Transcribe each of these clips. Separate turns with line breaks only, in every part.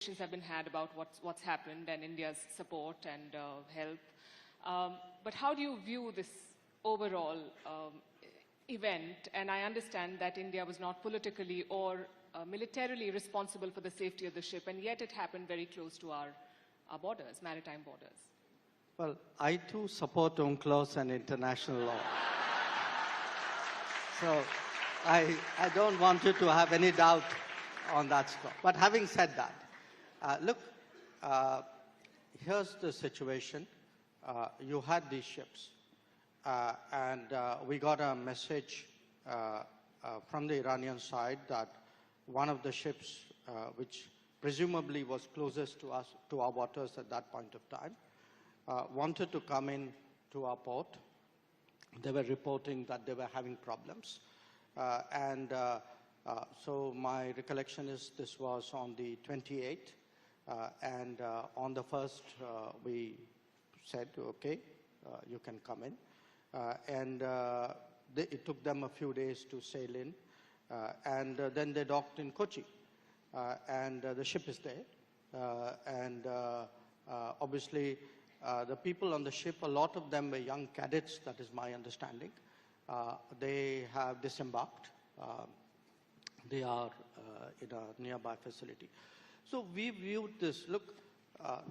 conversations have been had about what's happened and India's support and help. But how do you view this overall event? And I understand that India was not politically or militarily responsible for the safety of the ship, and yet it happened very close to our borders, maritime borders.
Well, I too support UNCLOS and international law. So I don't want you to have any doubt on that score. But having said that, look, here's the situation. You had these ships, and we got a message from the Iranian side that one of the ships, which presumably was closest to us, to our waters at that point of time, wanted to come in to our port. They were reporting that they were having problems. So my recollection is this was on the 28th. And on the 1st, we said, okay, you can come in. It took them a few days to sail in. Then they docked in Kochi. The ship is there. Obviously, the people on the ship, a lot of them were young cadets, that is my understanding. They have disembarked. They are in a nearby facility. So we viewed this, look,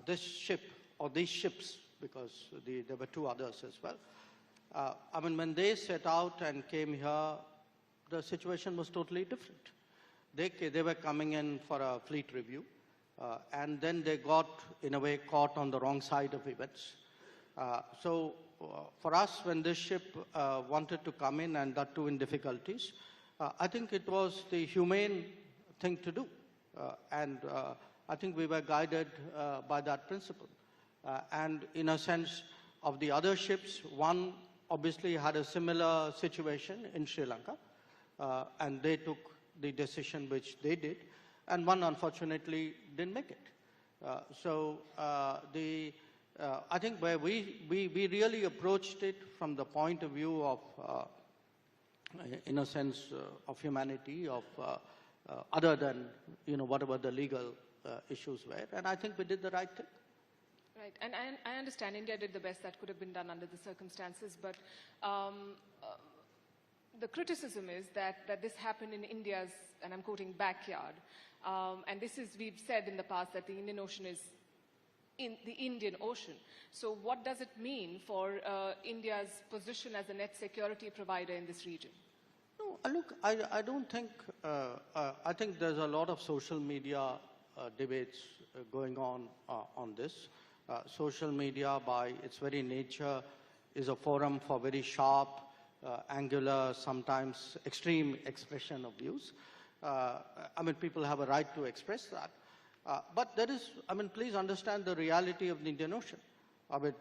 this ship, or these ships, because there were two others as well. I mean, when they set out and came here, the situation was totally different. They were coming in for a fleet review, and then they got, in a way, caught on the wrong side of events. So for us, when this ship wanted to come in, and that too in difficulties, I think it was the humane thing to do. I think we were guided by that principle. And in a sense of the other ships, one obviously had a similar situation in Sri Lanka, and they took the decision which they did, and one unfortunately didn't make it. I think where we really approached it from the point of view of, in a sense, of humanity, of other than, whatever the legal issues were, and I think we did the right thing.
Right, and I understand India did the best that could have been done under the circumstances, but the criticism is that this happened in India's, and I'm quoting, backyard. And this is, we've said in the past that the Indian Ocean is in the Indian Ocean. So what does it mean for India's position as a net security provider in this region?
No, look, I don't think, I think there's a lot of social media debates going on this. Social media, by its very nature, is a forum for very sharp, angular, sometimes extreme expression of views. I mean, people have a right to express that. But there is, I mean, please understand the reality of the Indian Ocean. I mean,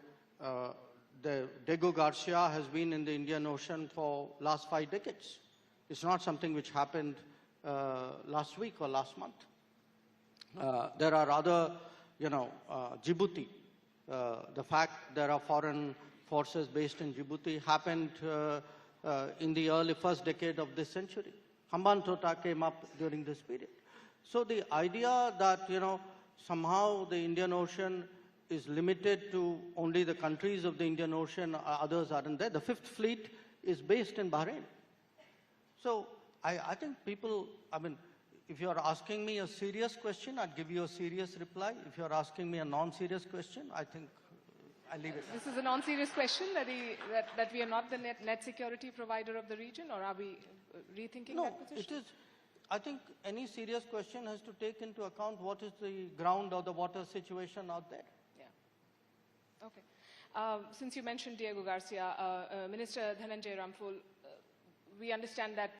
Diego Garcia has been in the Indian Ocean for last 5 decades. It's not something which happened last week or last month. There are other, Djibouti. The fact there are foreign forces based in Djibouti happened in the early first decade of this century. Hambantota came up during this period. So the idea that, somehow the Indian Ocean is limited to only the countries of the Indian Ocean, others aren't there. The Fifth Fleet is based in Bahrain. So I think people, I mean, if you're asking me a serious question, I'd give you a serious reply. If you're asking me a non-serious question, I think I'll leave it.
This is a non-serious question, that we are not the net security provider of the region, or are we rethinking that position?
No, it is. I think any serious question has to take into account what is the ground or the water situation out there.
Yeah. Okay. Since you mentioned Diego Garcia, Minister Dhananjay Ramphul, we understand that